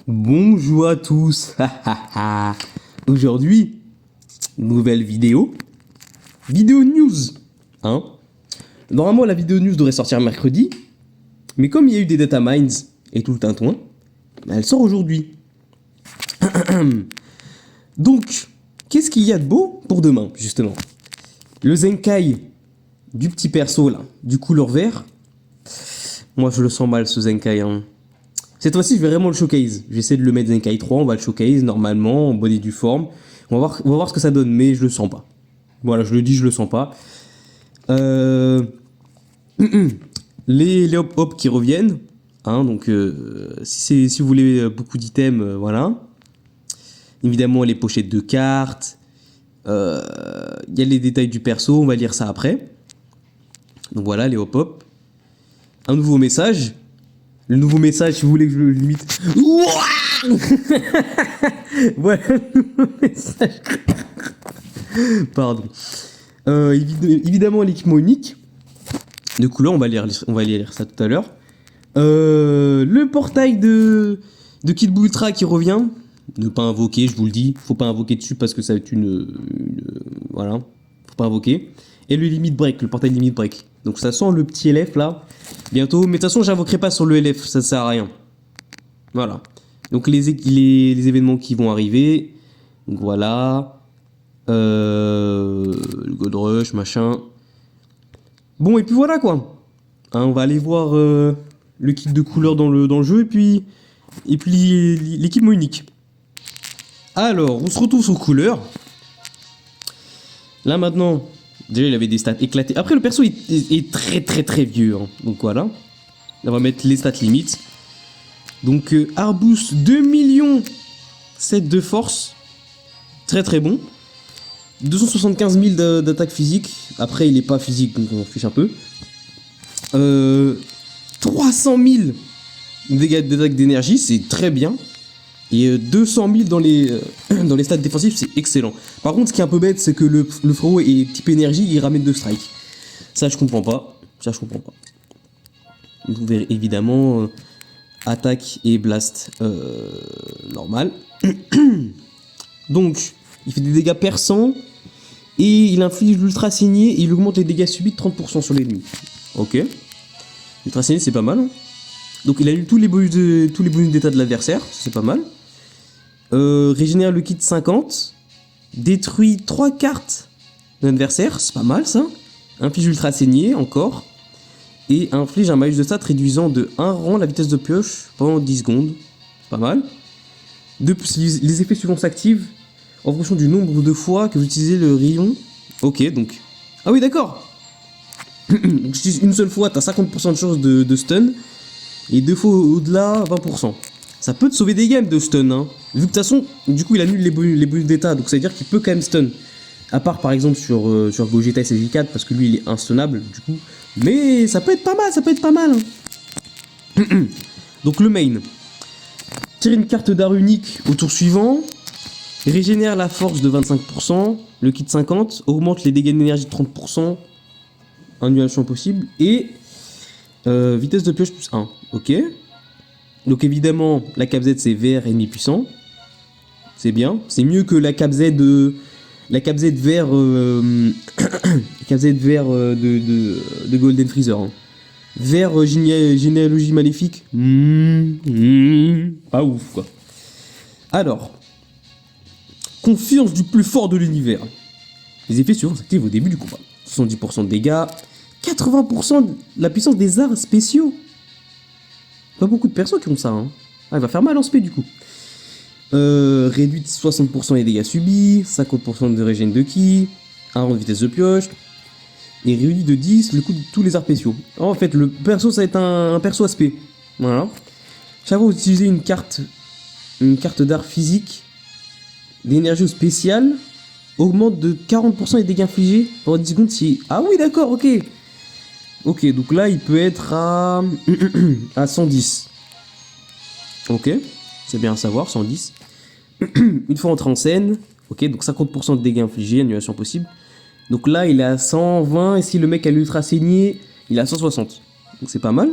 Bonjour à tous. Aujourd'hui, nouvelle vidéo. Vidéo news. Hein? Normalement, la vidéo news devrait sortir mercredi. Mais comme il y a eu des data mines et tout le tintouin, elle sort aujourd'hui. Donc, qu'est-ce qu'il y a de beau pour demain, justement? Le Zenkai du petit perso, là, du couleur vert. Moi, je le sens mal, ce Zenkai, hein. Cette fois-ci, je vais vraiment le showcase. Je vais essayer de le mettre Zenkai 3, on va le showcase normalement, en bonne et due forme. On va voir ce que ça donne, mais je le sens pas. Voilà, je le dis, je le sens pas. Les hop hop qui reviennent. Hein, donc, si vous voulez beaucoup d'items, voilà. Évidemment, les pochettes de cartes. Il y a les détails du perso, on va lire ça après. Donc voilà, les hop hop. Un nouveau message. Le nouveau message, si vous voulez que je le limite. Voilà le nouveau message. Pardon. Évidemment, l'équipement unique. De couleur, on va lire ça tout à l'heure. Le portail de Kid Buu Ultra qui revient. Ne pas invoquer, je vous le dis. Faut pas invoquer dessus parce que ça va être voilà. Faut pas invoquer. Et le limit break, le portail limit break. Donc ça sent le petit LF là. Bientôt. Mais de toute façon, j'invoquerai pas sur le LF. Ça sert à rien. Voilà. Donc les événements qui vont arriver. Donc voilà. Le Gold Rush, machin. Bon, et puis voilà quoi. Hein, on va aller voir le kit de couleurs dans le jeu. Et puis l'équipement unique. Alors, on se retrouve sur couleurs. Là maintenant, déjà il avait des stats éclatées. Après le perso est très vieux. Hein. Donc voilà. On va mettre les stats limites. Donc Arbus 2 millions 7 de force. Très bon. 275 000 d'attaque physique. Après il est pas physique donc on fiche un peu. 300 000 dégâts d'attaque d'énergie, c'est très bien. Et 200 000 dans les stats défensifs, c'est excellent. Par contre, ce qui est un peu bête, c'est que le frérot est type énergie, il ramène 2 strikes. Ça, je comprends pas. Vous verrez évidemment attaque et blast normal. Donc, il fait des dégâts perçants et il inflige l'ultra saigné et il augmente les dégâts subis de 30% sur l'ennemi. Ok. L'ultra saigné, c'est pas mal. Hein. Donc, il annule tous les bonus d'état de l'adversaire, c'est pas mal. Régénère le kit 50. Détruit 3 cartes de l'adversaire, c'est pas mal ça. Inflige ultra saigné, encore. Et inflige un malus de stats réduisant de 1 rang la vitesse de pioche pendant 10 secondes. C'est pas mal. Les effets suivants s'activent en fonction du nombre de fois que vous utilisez le rayon. Ok, donc. Ah oui, d'accord. Donc, si une seule fois, t'as 50% de chance de stun. Et 2 fois au-delà, 20%. Ça peut te sauver des games de stun, hein. Vu que de toute façon, du coup, il annule les bonus d'état, donc ça veut dire qu'il peut quand même stun. À part par exemple sur Gogeta et SJ4, parce que lui il est instunnable, du coup. Mais ça peut être pas mal, hein. Donc le main. Tire une carte d'art unique au tour suivant. Régénère la force de 25%. Le kit 50. Augmente les dégâts d'énergie de 30%. Annulation possible. Et vitesse de pioche plus 1. Ok. Donc évidemment, la cap Z c'est vert ennemi puissant. C'est bien. C'est mieux que la cap Z la cap Z vert cap Z vert de Golden Freezer. Hein. Vert généalogie maléfique. Pas ouf quoi. Alors, confiance du plus fort de l'univers. Les effets suivants s'activent au début du combat. 70% de dégâts, 80% de la puissance des arts spéciaux. Pas beaucoup de persos qui ont ça. Hein. Ah, il va faire mal en spé du coup. Réduit de 60% les dégâts subis, 50% de régène de ki, 1 rang de vitesse de pioche, et réduit de 10 le coût de tous les arts spéciaux. Alors, en fait, le perso, ça va être un perso aspect. Voilà. Chaque fois que vous utilisez une carte d'art physique, l'énergie spéciale augmente de 40% les dégâts infligés pendant 10 secondes si... Ah oui, d'accord, ok. Ok, donc là, il peut être à 110. Ok, c'est bien à savoir, 110. Une fois entré en scène, ok, donc 50% de dégâts infligés, annulation possible. Donc là, il est à 120, et si le mec a l'ultra saigné, il est à 160. Donc c'est pas mal.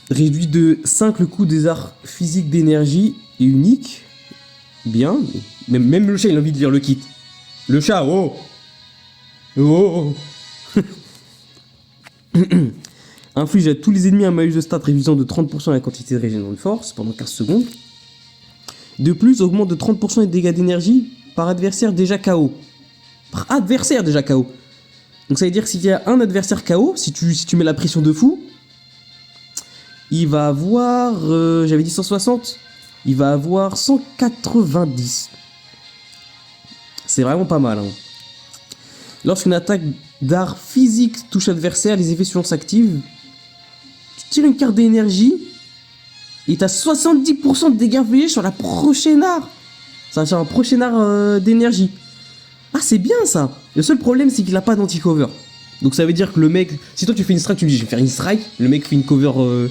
Réduit de 5 le coût des arts physiques d'énergie et unique. Bien. Même le chat, il a envie de lire le kit. Le chat, oh. Oh. Inflige à tous les ennemis un malus de stats réduisant de 30% la quantité de régénération de force pendant 15 secondes. De plus, augmente de 30% les dégâts d'énergie par adversaire déjà KO. Par adversaire déjà KO. Donc ça veut dire que s'il y a un adversaire KO, si tu mets la pression de fou, il va avoir, j'avais dit 160, il va avoir 190. C'est vraiment pas mal. Hein. Lorsqu'une attaque d'art physique touche l'adversaire, les effets suivants s'activent. Tu tires une carte d'énergie et t'as 70% de dégâts infligés sur la prochaine art. Ça va sur un prochain art d'énergie. Ah, c'est bien ça. Le seul problème, c'est qu'il a pas d'anti-cover. Donc ça veut dire que le mec, si toi tu fais une strike, tu me dis je vais faire une strike, le mec fait une cover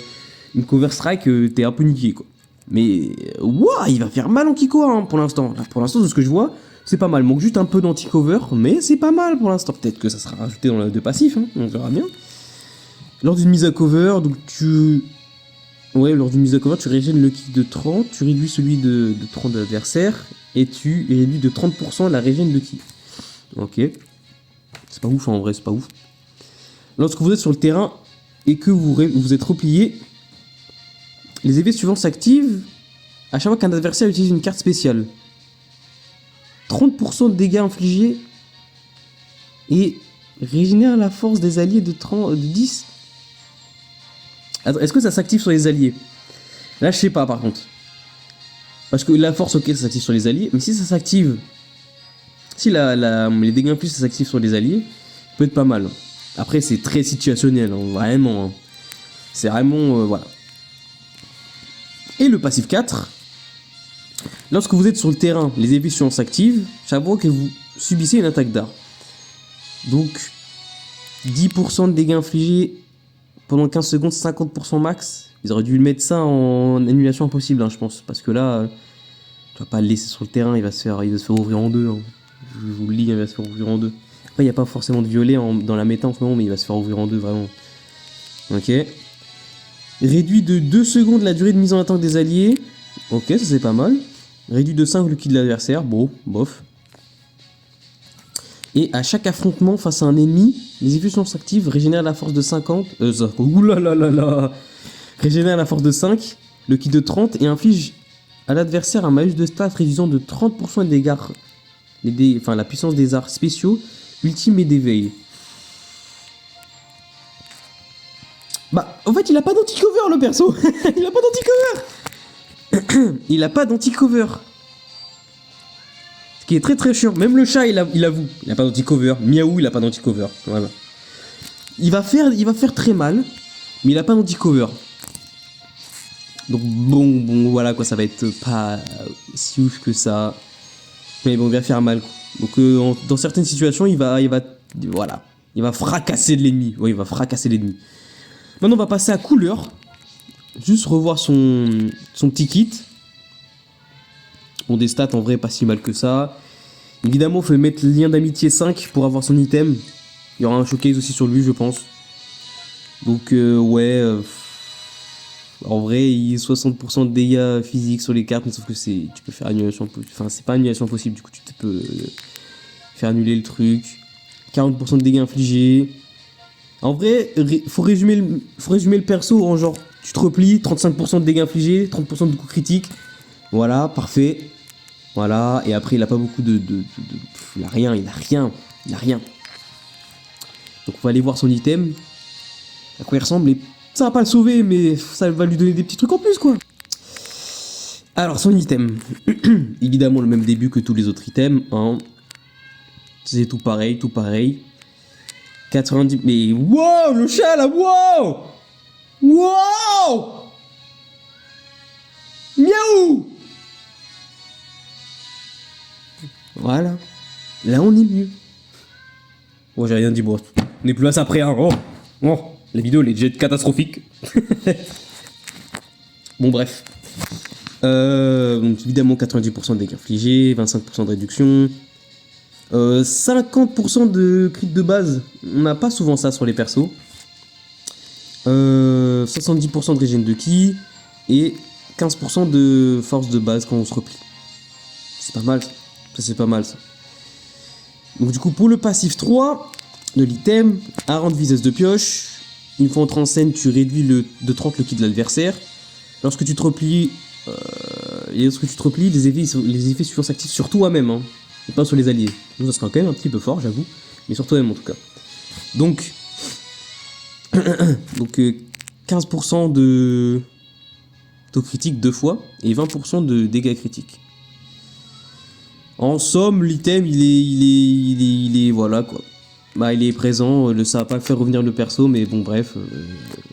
strike, t'es un peu niqué quoi. Mais ouah, il va faire mal en Kiko hein, pour l'instant. Pour l'instant, de ce que je vois, c'est pas mal. Il manque juste un peu d'anti-cover, mais c'est pas mal pour l'instant. Peut-être que ça sera rajouté dans le de passif, hein, on verra bien. Lors d'une mise à cover, donc lors d'une mise à cover, tu régènes le kick de 30, tu réduis celui de 30 de l'adversaire, et tu réduis de 30% la régène de ki. Ok. C'est pas ouf, hein, en vrai, c'est pas ouf. Lorsque vous êtes sur le terrain et que vous êtes replié, les effets suivants s'activent à chaque fois qu'un adversaire utilise une carte spéciale. 30% de dégâts infligés et régénère la force des alliés de 10. Attends, est-ce que ça s'active sur les alliés? Là, je sais pas par contre. Parce que la force, ok, ça s'active sur les alliés, mais si ça s'active... Si les dégâts infligés, ça s'active sur les alliés, peut être pas mal. Après, c'est très situationnel, hein, vraiment. Hein. C'est vraiment... voilà. Et le passif 4. Lorsque vous êtes sur le terrain, les effets suivants s'activent chaque fois que vous subissez une attaque d'art. Donc, 10% de dégâts infligés pendant 15 secondes, 50% max. Ils auraient dû mettre ça en annulation impossible, hein, je pense. Parce que là, tu vas pas le laisser sur le terrain, il va se faire ouvrir en deux. Hein. Je vous le lis, il va se faire ouvrir en deux. Après, il n'y a pas forcément de violet dans la méta en ce moment, mais il va se faire ouvrir en deux, vraiment. Ok. Réduit de 2 secondes la durée de mise en attaque des alliés. Ok, ça c'est pas mal. Réduit de 5 le ki de l'adversaire. Bon, bof. Et à chaque affrontement face à un ennemi, les effets s'activent, régénèrent la force de 50. Oulalalala. Régénère la force de 5, le ki de 30 et inflige à l'adversaire un malus de stats réduisant de 30% les dégâts. La puissance des arts spéciaux, ultime et d'éveil. Bah, en fait, il a pas d'anti-cover le perso. Il a pas d'anti-cover. Il a pas d'anti-cover. Ce qui est très très chiant. Même le chat, il avoue. Il a pas d'anti-cover. Miaou, il a pas d'anti-cover. Voilà. Il va faire très mal, mais il a pas d'anti-cover. Donc bon, voilà quoi, ça va être pas si ouf que ça. Mais bon, il va faire mal. Donc dans certaines situations, il va fracasser de l'ennemi. Oui, il va fracasser l'ennemi. Maintenant, on va passer à couleur. Juste revoir son petit kit. Bon, des stats en vrai pas si mal que ça. Évidemment, il faut mettre le lien d'amitié 5 pour avoir son item. Il y aura un showcase aussi sur lui, je pense. Donc, en vrai, il y a 60% de dégâts physiques sur les cartes, mais sauf que tu peux faire annulation. Enfin, c'est pas annulation possible, du coup, tu peux faire annuler le truc. 40% de dégâts infligés. En vrai, faut résumer le perso en genre, tu te replies, 35% de dégâts infligés, 30% de coups critiques. Voilà, parfait. Voilà, et après, il a pas beaucoup il a rien. Donc, on va aller voir son item. À quoi il ressemble, et ça va pas le sauver, mais ça va lui donner des petits trucs en plus, quoi. Alors, son item. Évidemment, le même début que tous les autres items. Hein. C'est tout pareil. 90... Mais wow, le chat, là, wow. Wow. Miaou. Voilà. Là, on est mieux. Oh, j'ai rien dit, bon. On est plus là, ça après, hein. Oh. La vidéo, elle est déjà catastrophique. Bon, bref. Donc, évidemment, 90% de dégâts infligés, 25% de réduction. 50% de crit de base. On n'a pas souvent ça sur les persos. 70% de régène de ki et 15% de force de base quand on se replie. C'est pas mal ça. Ça c'est pas mal ça. Donc du coup pour le passif 3 de l'item, à rendre vitesse de pioche, une fois entré en scène tu réduis de 30 le ki de l'adversaire. Lorsque tu te replies, les effets suivants s'activent sur toi-même, hein, et pas sur les alliés. Donc ça sera quand même un petit peu fort j'avoue, mais sur toi-même en tout cas. Donc 15% de taux critique 2 fois et 20% de dégâts critiques. En somme, l'item il est voilà quoi. Bah il est présent, ça va pas faire revenir le perso, mais bon bref,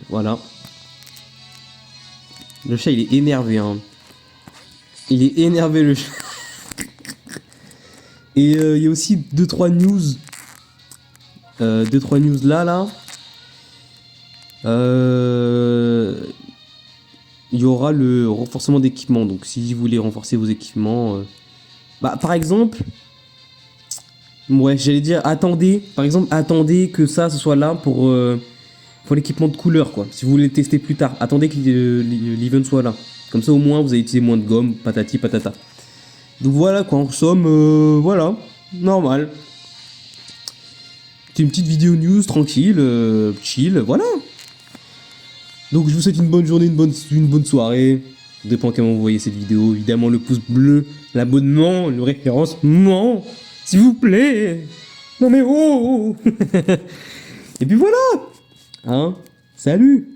voilà. Le chat il est énervé hein. Il est énervé le chat. Et il y a aussi 2-3 news. 2-3 news là. Il y aura le renforcement d'équipement. Donc si vous voulez renforcer vos équipements, bah par exemple, ouais j'allais dire attendez que ça ce soit là pour l'équipement de couleur quoi. Si vous voulez le tester plus tard, attendez que l'event soit là. Comme ça au moins vous allez utiliser moins de gomme, patati patata. Donc voilà quoi, en somme, voilà, normal. C'est une petite vidéo news tranquille, chill, voilà. Donc je vous souhaite une bonne journée, une bonne soirée. Ça dépend comment vous voyez cette vidéo. Évidemment le pouce bleu, l'abonnement, le référencement, s'il vous plaît. Non mais oh. Et puis voilà. Hein, salut.